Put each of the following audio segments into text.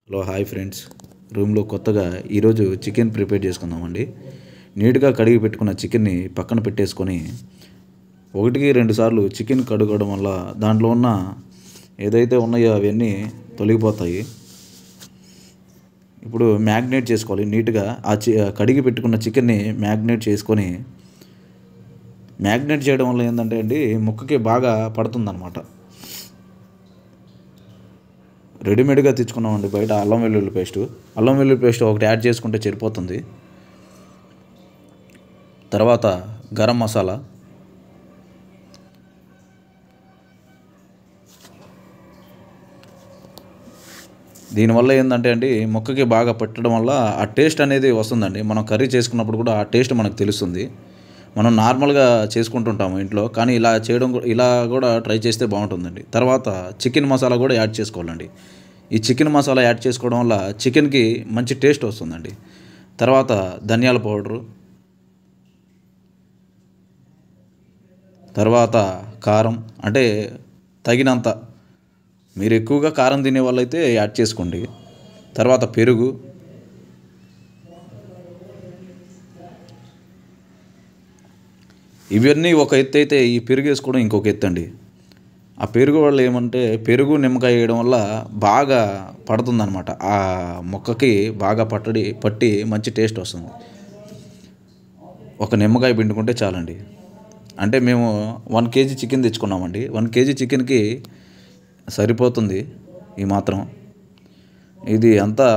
Hello hi friends. రూమ్లో కొత్తగా ఈరోజు చికెన్ ప్రిపేర్ చేసుకుందామండి. నీట్గా కడిగి పెట్టుకున్న చికెన్ని పక్కన పెట్టేసుకొని 1-2 సార్లు చికెన్ కడగడం వల్ల దాంట్లో ఉన్న ఏదైతే ఉన్నాయో అవన్నీ తొలగిపోతాయి. ఇప్పుడు మ్యాగ్నేట్ చేసుకోవాలి నీట్గా. కడిగి పెట్టుకున్న చికెన్ని మ్యాగ్నేట్ చేసుకొని, మ్యాగ్నేట్ చేయడం వల్ల ఏంటంటే అండి ముక్కకి బాగా పడుతుందన్నమాట. రెడీమేడ్గా తెచ్చుకున్నామండి బయట అల్లం వెల్లుల్లి పేస్ట్ ఒకటి యాడ్ చేసుకుంటే సరిపోతుంది. తర్వాత గరం మసాలా, దీనివల్ల ఏంటంటే అండి ముక్కకి బాగా పట్టడం వల్ల ఆ టేస్ట్ అనేది వస్తుందండి. మనం కర్రీ చేసుకున్నప్పుడు కూడా ఆ టేస్ట్ మనకు తెలుస్తుంది. మనం నార్మల్గా చేసుకుంటుంటాము ఇంట్లో, కానీ ఇలా కూడా ట్రై చేస్తే బాగుంటుందండి. తర్వాత చికెన్ మసాలా కూడా యాడ్ చేసుకోవాలండి. ఈ చికెన్ మసాలా యాడ్ చేసుకోవడం వల్ల చికెన్కి మంచి టేస్ట్ వస్తుందండి. తర్వాత ధనియాల పౌడరు, తర్వాత కారం, అంటే తగినంత. మీరు ఎక్కువగా కారం తినే వాళ్ళైతే యాడ్ చేసుకోండి. తర్వాత పెరుగు, ఇవన్నీ ఒక ఎత్తు అయితే ఈ పెరుగు వేసుకోవడం ఇంకొక ఎత్తు అండి. ఆ పెరుగు వల్ల ఏమంటే పెరుగు నిమ్మకాయ వేయడం వల్ల బాగా పడుతుందన్నమాట. ఆ మొక్కకి బాగా పట్టి మంచి టేస్ట్ వస్తుంది. ఒక నిమ్మకాయ పిండుకుంటే చాలండి. అంటే మేము 1 kg చికెన్ తెచ్చుకున్నామండి. 1 kg చికెన్కి సరిపోతుంది ఈ మాత్రం. ఇది అంతా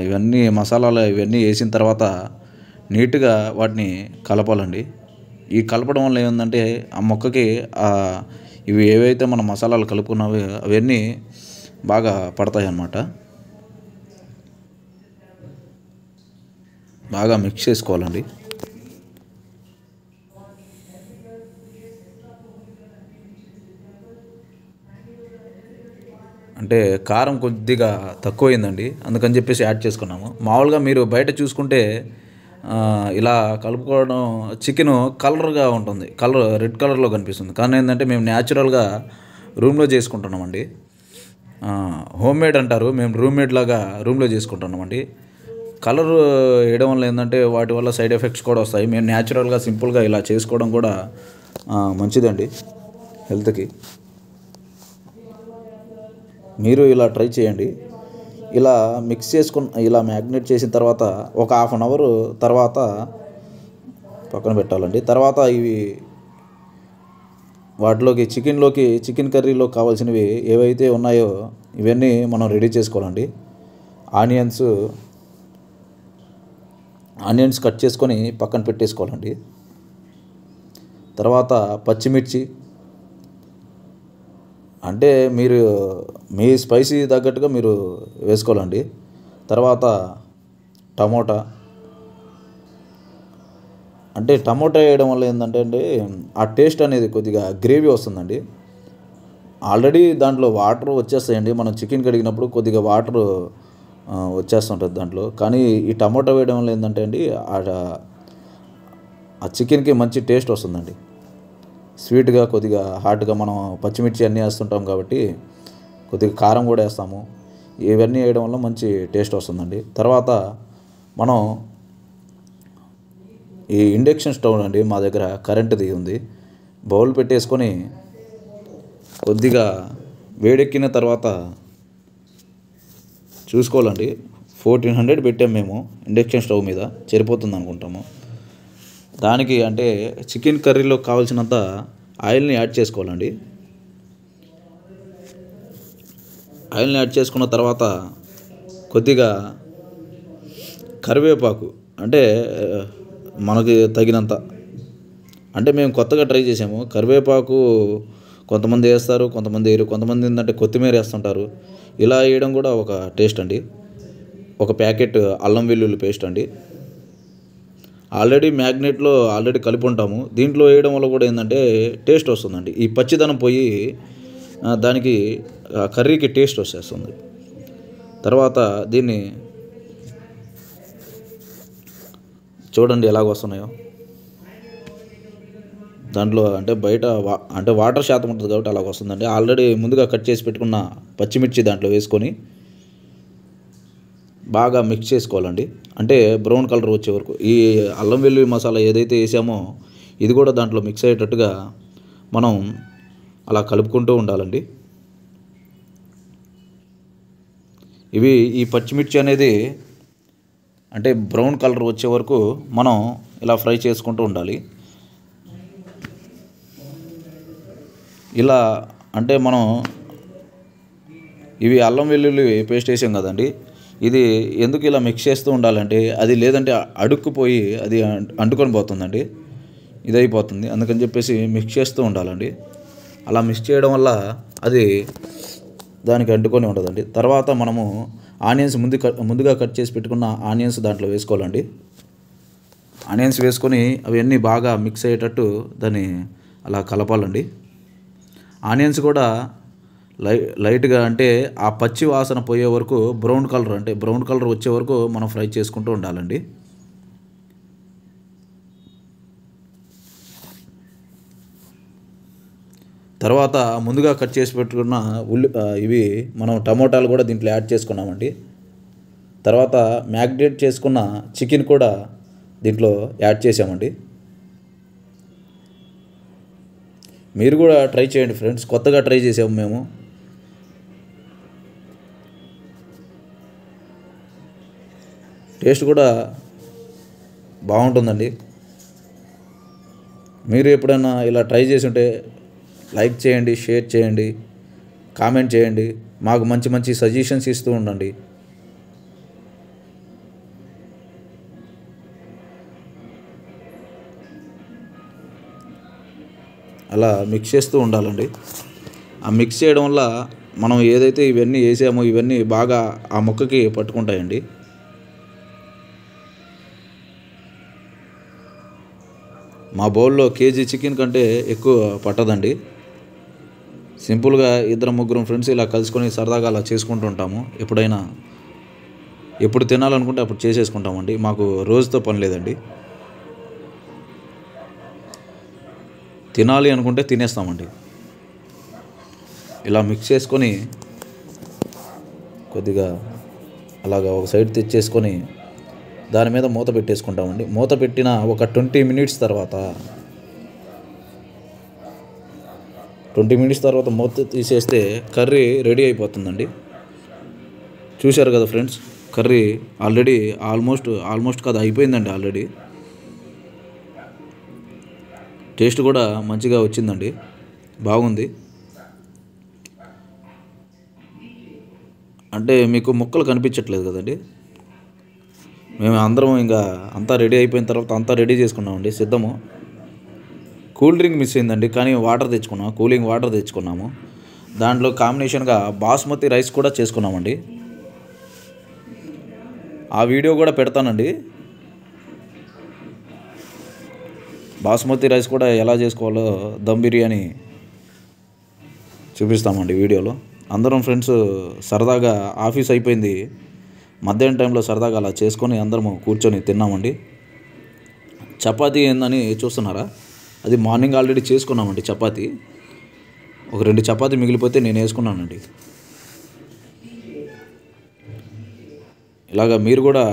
ఇవన్నీ మసాలాలు ఇవన్నీ వేసిన తర్వాత నీట్గా వాటిని కలపాలండి. ఈ కలపడం వల్ల ఏంటంటే ఆ మొక్కకి ఇవి ఏవైతే మన మసాలాలు కలుపుకున్నావో అవన్నీ బాగా పడతాయి అన్నమాట. బాగా మిక్స్ చేసుకోవాలండి. అంటే కారం కొద్దిగా తక్కువైందండి, అందుకని చెప్పేసి యాడ్ చేసుకున్నాము. మామూలుగా మీరు బయట చూసుకుంటే ఇలా కలుపుకోవడం చికెను కలర్గా ఉంటుంది, రెడ్ కలర్లో కనిపిస్తుంది. కానీ ఏంటంటే మేము న్యాచురల్గా రూమ్లో చేసుకుంటున్నామండి. హోమ్ మేడ్ అంటారు, మేము రూమ్లో చేసుకుంటున్నామండి. కలర్ వేయడం వల్ల ఏంటంటే వాటి వల్ల సైడ్ ఎఫెక్ట్స్ కూడా వస్తాయి. మేము న్యాచురల్గా సింపుల్గా ఇలా చేసుకోవడం కూడా మంచిదండి హెల్త్కి. మీరు ఇలా ట్రై చేయండి. ఇలా మిక్స్ ఇలా మ్యాగ్నేట్ చేసిన తర్వాత ఒక 1/2 అవర్ తర్వాత పక్కన పెట్టాలండి. తర్వాత వాటిలోకి చికెన్ కర్రీలో కావాల్సినవి ఏవైతే ఉన్నాయో ఇవన్నీ మనం రెడీ చేసుకోవాలండి. ఆనియన్స్ కట్ చేసుకొని పక్కన పెట్టేసుకోవాలండి. తర్వాత పచ్చిమిర్చి, అంటే మీరు మీ స్పైసీ తగ్గట్టుగా మీరు వేసుకోవాలండి. తర్వాత టమోటా, అంటే టమోటా వేయడం వల్ల ఏంటంటే అండి ఆ టేస్ట్ అనేది కొద్దిగా గ్రేవీ వస్తుందండి. ఆల్రెడీ దాంట్లో వాటర్ వచ్చేస్తాయండి. మనం చికెన్ కడిగినప్పుడు కొద్దిగా వాటర్ వచ్చేస్తుంటుంది దాంట్లో. కానీ ఈ టమోటా వేయడం వల్ల ఏంటంటే అండి ఆ చికెన్కి మంచి టేస్ట్ వస్తుందండి. స్వీట్గా కొద్దిగా హాట్గా మనం పచ్చిమిర్చి అన్నీ వేస్తుంటాం కాబట్టి కొద్దిగా కారం కూడా వేస్తాము. ఇవన్నీ వేయడం వల్ల మంచి టేస్ట్ వస్తుందండి. తర్వాత మనం ఈ ఇండక్షన్ స్టవ్ అండి మా దగ్గర కరెంటుది ఉంది. బౌల్ పెట్టేసుకొని కొద్దిగా వేడెక్కిన తర్వాత చూసుకోవాలండి. 1400 పెట్టాము మేము ఇండక్షన్ స్టవ్ మీద, సరిపోతుంది అనుకుంటాము. దానికి అంటే చికెన్ కర్రీలో కావాల్సినంత ఆయిల్ని యాడ్ చేసుకోవాలండి. ఆయిల్ని యాడ్ చేసుకున్న తర్వాత కొద్దిగా కరివేపాకు, అంటే మనకి తగినంత. అంటే మేము కొత్తగా ట్రై చేసాము. కరివేపాకు కొంతమంది వేస్తారు, కొంతమంది వేయరు. కొంతమంది ఏంటంటే కొత్తిమీర వేస్తుంటారు. ఇలా వేయడం కూడా ఒక టేస్ట్ అండి. ఒక ప్యాకెట్ అల్లం వెల్లుల్లి పేస్ట్ అండి. మ్యాగ్నేట్లో ఆల్రెడీ కలిపి ఉంటాము. దీంట్లో వేయడం వల్ల కూడా ఏంటంటే టేస్ట్ వస్తుందండి. ఈ పచ్చిదనం పోయి దానికి కర్రీకి టేస్ట్ వచ్చేస్తుంది. తర్వాత దీన్ని చూడండి ఎలాగ వస్తున్నాయో. దాంట్లో అంటే బయట అంటే వాటర్ శాతం ఉంటుంది కాబట్టి అలాగ వస్తుందండి. ఆల్రెడీ ముందుగా కట్ చేసి పెట్టుకున్న పచ్చిమిర్చి దాంట్లో వేసుకొని బాగా మిక్స్ చేసుకోవాలండి. అంటే బ్రౌన్ కలర్ వచ్చే వరకు ఈ అల్లం వెల్లుల్లి మసాలా ఏదైతే వేసామో ఇది కూడా దాంట్లో మిక్స్ అయ్యేటట్టుగా మనం అలా కలుపుకుంటూ ఉండాలండి. ఈ పచ్చిమిర్చి అనేది అంటే బ్రౌన్ కలర్ వచ్చే వరకు మనం ఇలా ఫ్రై చేసుకుంటూ ఉండాలి. ఇలా అంటే మనం ఇవి అల్లం వెల్లుల్లి పేస్ట్ వేసాం కదండి, ఇది ఎందుకు ఇలా మిక్స్ చేస్తూ ఉండాలంటే అది లేదంటే అడుక్కుపోయి అది అంటుకొని పోతుందండి, ఇది అయిపోతుంది. అందుకని చెప్పేసి మిక్స్ చేస్తూ ఉండాలండి. అలా మిక్స్ చేయడం వల్ల అది దానికి అంటుకొని ఉండదండి. తర్వాత మనము ఆనియన్స్ ముందుగా కట్ చేసి పెట్టుకున్న ఆనియన్స్ దాంట్లో వేసుకోవాలండి. ఆనియన్స్ వేసుకొని అవన్నీ బాగా మిక్స్ అయ్యేటట్టు దాన్ని అలా కలపాలండి. ఆనియన్స్ కూడా లైట్గా అంటే ఆ పచ్చి వాసన పోయే వరకు బ్రౌన్ కలర్ వచ్చే వరకు మనం ఫ్రై చేసుకుంటూ ఉండాలండి. తర్వాత ముందుగా కట్ చేసి పెట్టుకున్న ఇవి మనం టమోటాలు కూడా దీంట్లో యాడ్ చేసుకున్నామండి. తర్వాత మ్యాగ్నేట్ చేసుకున్న చికెన్ కూడా దీంట్లో యాడ్ చేసామండి. మీరు కూడా ట్రై చేయండి ఫ్రెండ్స్, కొత్తగా ట్రై చేసాము మేము. టేస్ట్ కూడా బాగుంటుందండి. మీరు ఎప్పుడైనా ఇలా ట్రై చేసి ఉంటే లైక్ చేయండి, షేర్ చేయండి, కామెంట్ చేయండి, మాకు మంచి మంచి సజెషన్స్ ఇస్తూ ఉండండి. అలా మిక్స్ చేస్తూ ఉండాలండి. ఆ మిక్స్ చేయడం వల్ల మనం ఏదైతే ఇవన్నీ వేసామో ఇవన్నీ బాగా ఆ ముక్కకి పట్టుకుంటాయండి. మా బౌల్లో కేజీ చికెన్ కంటే ఎక్కువ పట్టదండి. సింపుల్గా 2-3 ఫ్రెండ్స్ ఇలా కలుసుకొని సరదాగా అలా చేసుకుంటూ ఉంటాము. ఎప్పుడు తినాలనుకుంటే అప్పుడు చేసేసుకుంటామండి. మాకు రోజుతో పని లేదండి. తినాలి అనుకుంటే తినేస్తామండి. ఇలా మిక్స్ చేసుకొని కొద్దిగా అలాగా ఒక సైడ్ తెచ్చేసుకొని దాని మీద మూత పెట్టేసుకుంటామండి. మూత పెట్టిన ఒక 20 మినిట్స్ తర్వాత మూత తీసేస్తే కర్రీ రెడీ అయిపోతుందండి. చూశారు కదా ఫ్రెండ్స్, కర్రీ ఆల్రెడీ ఆల్మోస్ట్ కదా అయిపోయిందండి ఆల్రెడీ. టేస్ట్ కూడా మంచిగా వచ్చిందండి, బాగుంది. అంటే మీకు ముక్కలు కనిపించట్లేదు కదండి. మేము అందరం ఇంకా అంతా రెడీ అయిపోయిన తర్వాత అంతా రెడీ చేసుకున్నామండి, సిద్ధము. కూల్ డ్రింక్ మిస్ అయిందండి, కానీ కూలింగ్ వాటర్ తెచ్చుకున్నాము. దాంట్లో కాంబినేషన్గా బాస్మతి రైస్ కూడా చేసుకున్నామండి. ఆ వీడియో కూడా పెడతానండి. బాస్మతి రైస్ కూడా ఎలా చేసుకోవాలో దమ్ బిర్యానీ చూపిస్తామండి వీడియోలో. అందరం ఫ్రెండ్స్ సరదాగా ఆఫీస్ అయిపోయింది, మధ్యాహ్నం టైంలో సరదాగా అలా చేసుకొని అందరము కూర్చొని తిన్నామండి. చపాతీ ఏందని చూస్తున్నారా, అది మార్నింగ్ ఆల్రెడీ చేసుకున్నామండి. చపాతీ ఒక 2 చపాతీ మిగిలిపోతే నేను వేసుకున్నానండి. ఇలాగా మీరు కూడా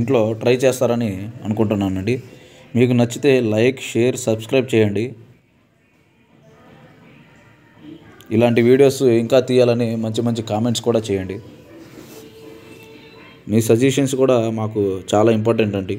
ఇంట్లో ట్రై చేస్తారని అనుకుంటున్నానండి. మీకు నచ్చితే లైక్, షేర్, సబ్స్క్రైబ్ చేయండి. ఇలాంటి వీడియోస్ ఇంకా తీయాలని మంచి మంచి కామెంట్స్ కూడా చేయండి. మీ సజెషన్స్ కూడా మాకు చాలా ఇంపార్టెంట్ అండి.